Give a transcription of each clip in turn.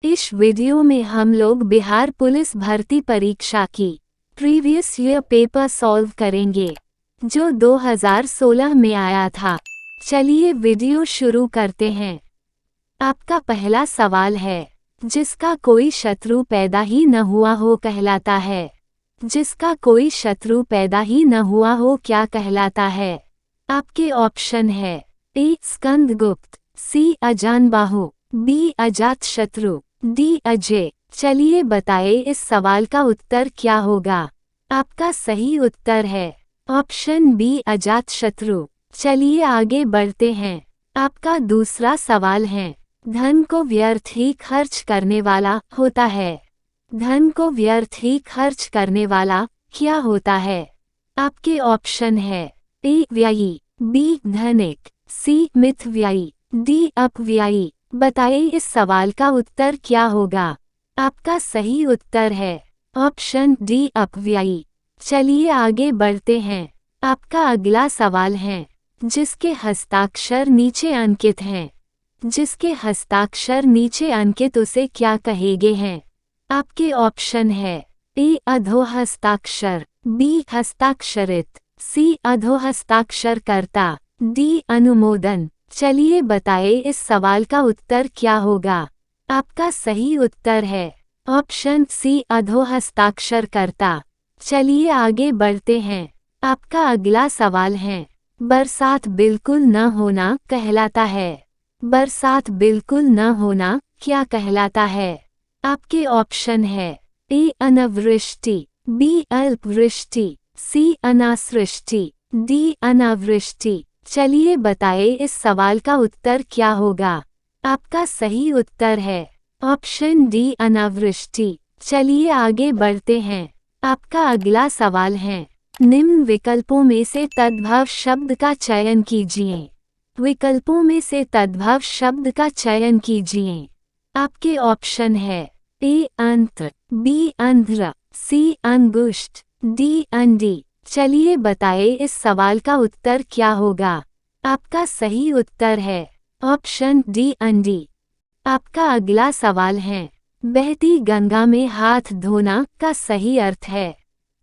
इस वीडियो में हम लोग बिहार पुलिस भर्ती परीक्षा की प्रीवियस ईयर पेपर सॉल्व करेंगे जो 2016 में आया था। चलिए वीडियो शुरू करते हैं। आपका पहला सवाल है, जिसका कोई शत्रु पैदा ही न हुआ हो कहलाता है। जिसका कोई शत्रु पैदा ही न हुआ हो क्या कहलाता है? आपके ऑप्शन है ए स्कंदगुप्त, सी अजानबाहु, बी अजातशत्रु, डी अजय। चलिए बताइए इस सवाल का उत्तर क्या होगा। आपका सही उत्तर है ऑप्शन बी अजातशत्रु। चलिए आगे बढ़ते हैं। आपका दूसरा सवाल है, धन को व्यर्थ ही खर्च करने वाला होता है। धन को व्यर्थ ही खर्च करने वाला क्या होता है? आपके ऑप्शन है ए व्ययी, बी धनिक, सी मितव्ययी, डी अपव्ययी। बताइए इस सवाल का उत्तर क्या होगा। आपका सही उत्तर है ऑप्शन डी अपव्ययी। चलिए आगे बढ़ते हैं। आपका अगला सवाल है, जिसके हस्ताक्षर नीचे अंकित हैं। जिसके हस्ताक्षर नीचे अंकित उसे क्या कहेंगे हैं? आपके ऑप्शन है ए अधोहस्ताक्षर, बी हस्ताक्षरित, सी अधोहस्ताक्षरकर्ता, डी अनुमोदन। चलिए बताइए इस सवाल का उत्तर क्या होगा। आपका सही उत्तर है ऑप्शन सी अधोहस्ताक्षरकर्ता। चलिए आगे बढ़ते हैं। आपका अगला सवाल है, बरसात बिल्कुल न होना कहलाता है। बरसात बिल्कुल न होना क्या कहलाता है? आपके ऑप्शन है ए अनावृष्टि, बी अल्पवृष्टि, सी अनासृष्टि, डी अनावृष्टि। चलिए बताइए इस सवाल का उत्तर क्या होगा। आपका सही उत्तर है ऑप्शन डी अनावृष्टि। चलिए आगे बढ़ते हैं। आपका अगला सवाल है, निम्न विकल्पों में से तद्भव शब्द का चयन कीजिए। विकल्पों में से तद्भव शब्द का चयन कीजिए। आपके ऑप्शन है ए अंत्र, बी अंध्र, सी अंगुष्ठ, डी अंडी। चलिए बताइए इस सवाल का उत्तर क्या होगा। आपका सही उत्तर है ऑप्शन डी अंडी। आपका अगला सवाल है, बहती गंगा में हाथ धोना का सही अर्थ है।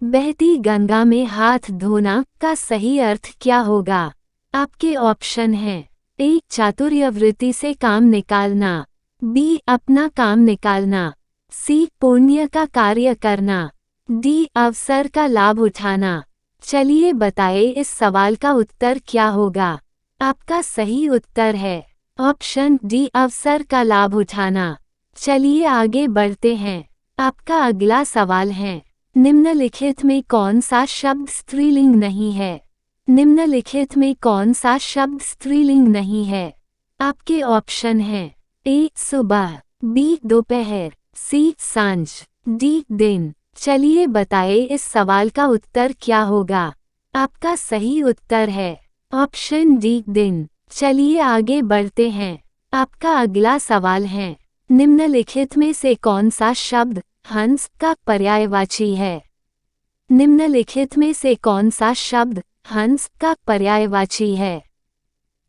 बहती गंगा में हाथ धोना का सही अर्थ क्या होगा? आपके ऑप्शन हैं ए चातुर्यवृत्ति से काम निकालना, बी अपना काम निकालना, सी पुण्य का कार्य करना, डी अवसर का लाभ उठाना। चलिए बताइए इस सवाल का उत्तर क्या होगा। आपका सही उत्तर है ऑप्शन डी अवसर का लाभ उठाना। चलिए आगे बढ़ते हैं। आपका अगला सवाल है, निम्नलिखित में कौन सा शब्द स्त्रीलिंग नहीं है? निम्नलिखित में कौन सा शब्द स्त्रीलिंग नहीं है? आपके ऑप्शन हैं ए सुबह, बी दोपहर, सी सांझ, डी दिन। चलिए बताइए इस सवाल का उत्तर क्या होगा। आपका सही उत्तर है ऑप्शन डी दिन। चलिए आगे बढ़ते हैं। आपका अगला सवाल है, निम्नलिखित में से कौन सा शब्द हंस का पर्यायवाची है? निम्नलिखित में से कौन सा शब्द हंस का पर्यायवाची है?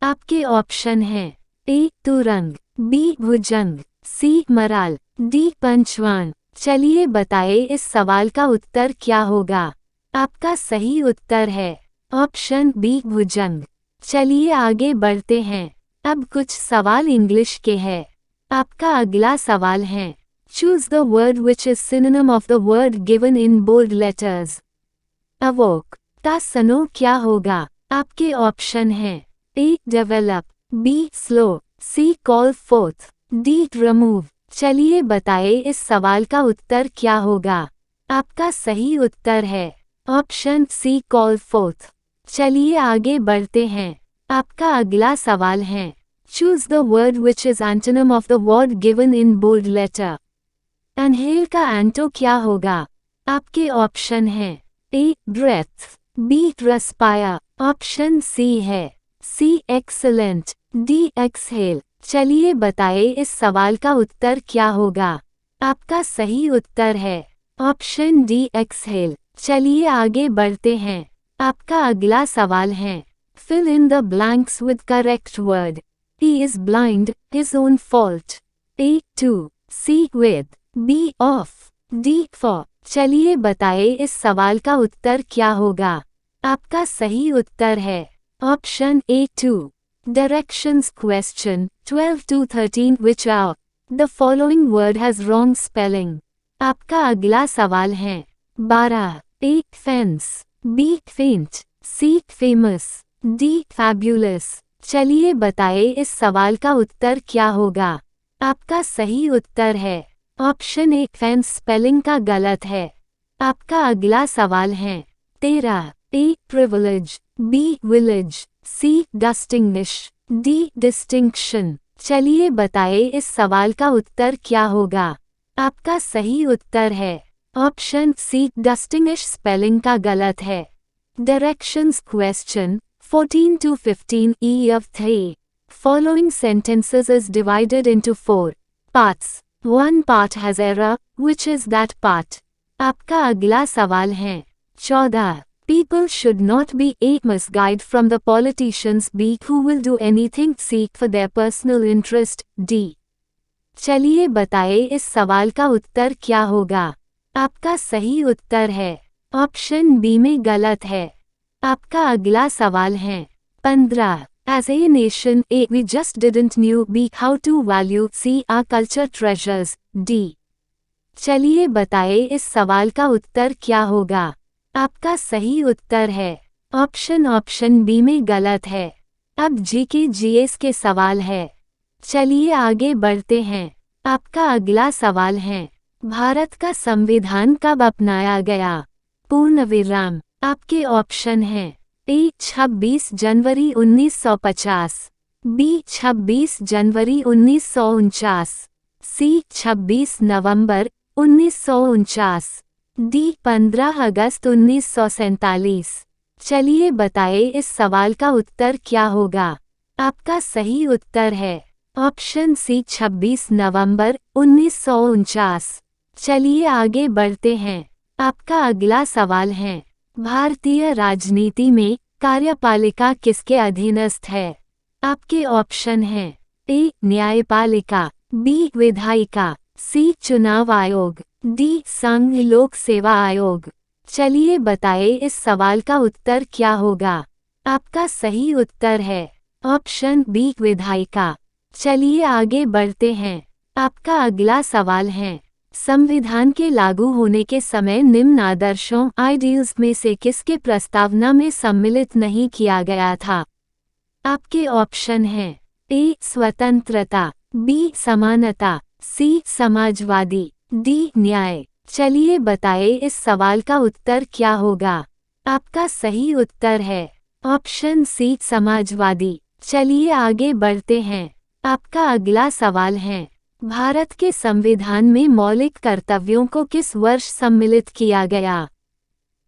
आपके ऑप्शन हैं ए तुरंग, बी भुजंग, सी मराल, डी पंचवान। चलिए बताइए इस सवाल का उत्तर क्या होगा। आपका सही उत्तर है ऑप्शन बी भुजंग। चलिए आगे बढ़ते हैं। अब कुछ सवाल इंग्लिश के हैं। आपका अगला सवाल है, choose the word which is synonym of the word given in bold letters. Evoke का सनो क्या होगा? आपके ऑप्शन हैं A develop, B slow, C call forth, D remove. चलिए बताइए इस सवाल का उत्तर क्या होगा। आपका सही उत्तर है ऑप्शन सी कॉल फोर्थ। चलिए आगे बढ़ते हैं। आपका अगला सवाल है, choose the word which is antonym of the word given in bold letter. Inhale का एंटो क्या होगा? आपके ऑप्शन हैं A breathe, B respire, option C है सी एक्सलेंट, डी एक्सहेल। चलिए बताइए इस सवाल का उत्तर क्या होगा। आपका सही उत्तर है ऑप्शन डी एक्सहेल। चलिए आगे बढ़ते हैं। आपका अगला सवाल है, fill in the blanks with correct word. He is blind, his own fault. A to, C with, B of, D for। चलिए बताइए इस सवाल का उत्तर क्या होगा। आपका सही उत्तर है option A 2। Directions question 12 to 13 which of the following word has wrong spelling। आपका अगला सवाल है 12। A fence, B faint, C famous, D fabulous। चलिए बताइए इस सवाल का उत्तर क्या होगा। आपका सही उत्तर है ऑप्शन ए फेंस स्पेलिंग का गलत है। आपका अगला सवाल है 13। A privilege, B village, C distinguish, D distinction. चलिए बताइए इस सवाल का उत्तर क्या होगा। आपका सही उत्तर है ऑप्शन सी डिस्टिंग्विश स्पेलिंग का गलत है। Directions question 14 to 15 E of 3 following sentences is divided into 4 parts. One part has error, which is that part? आपका अगला सवाल है 14। People should not be a misguide from the politicians B who will do anything seek for their personal interest D। चलिए बताइए इस सवाल का उत्तर क्या होगा। आपका सही उत्तर है ऑप्शन बी में गलत है। आपका अगला सवाल है 15। As a nation A we just didn't knew B how to value C our culture treasures D। चलिए बताइए इस सवाल का उत्तर क्या होगा। आपका सही उत्तर है ऑप्शन बी में गलत है। अब जी के जीएस के सवाल है। चलिए आगे बढ़ते हैं। आपका अगला सवाल है भारत का संविधान कब अपनाया गया। पूर्ण विराम। आपके ऑप्शन हैं ए 26 जनवरी 1950, बी 26 जनवरी 1949, सी 26 नवंबर 1949, डी 15 अगस्त 1947। चलिए बताइए इस सवाल का उत्तर क्या होगा। आपका सही उत्तर है ऑप्शन सी 26 नवंबर 1949। चलिए आगे बढ़ते हैं। आपका अगला सवाल है भारतीय राजनीति में कार्यपालिका किसके अधीनस्थ है। आपके ऑप्शन हैं ए न्यायपालिका, बी विधायिका, सी चुनाव आयोग, डी संघ लोक सेवा आयोग। चलिए बताइए इस सवाल का उत्तर क्या होगा। आपका सही उत्तर है ऑप्शन बी विधायिका। चलिए आगे बढ़ते हैं। आपका अगला सवाल है संविधान के लागू होने के समय निम्न आदर्शों आइडियल्स में से किसके प्रस्तावना में सम्मिलित नहीं किया गया था। आपके ऑप्शन हैं ए स्वतंत्रता, बी समानता, सी समाजवादी, डी न्याय। चलिए बताइए इस सवाल का उत्तर क्या होगा। आपका सही उत्तर है ऑप्शन सी समाजवादी। चलिए आगे बढ़ते हैं। आपका अगला सवाल है भारत के संविधान में मौलिक कर्तव्यों को किस वर्ष सम्मिलित किया गया।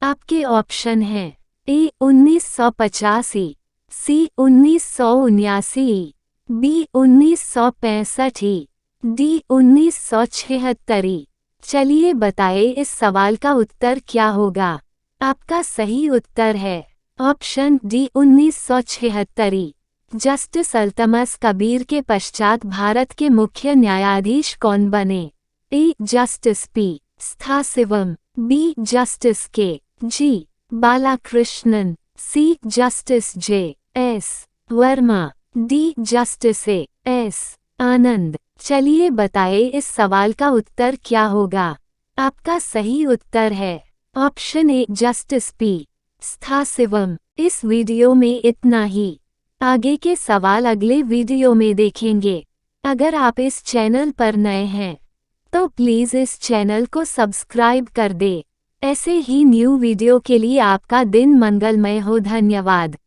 आपके ऑप्शन हैं ए 1985, सी 1979, बी 1965, डी 1976। चलिए बताइए इस सवाल का उत्तर क्या होगा। आपका सही उत्तर है option D 1976। Justice Altamas Kabir के पश्चात भारत के मुख्य न्यायाधीश कौन बने। A justice P Sathasivam, B justice K G Balakrishnan, C justice J S Verma, D justice A S Anand. चलिए बताइए इस सवाल का उत्तर क्या होगा। आपका सही उत्तर है ऑप्शन ए जस्टिस पी स्थासिवम। इस वीडियो में इतना ही। आगे के सवाल अगले वीडियो में देखेंगे। अगर आप इस चैनल पर नए हैं तो प्लीज़ इस चैनल को सब्सक्राइब कर दे। ऐसे ही न्यू वीडियो के लिए आपका दिन मंगलमय हो। धन्यवाद।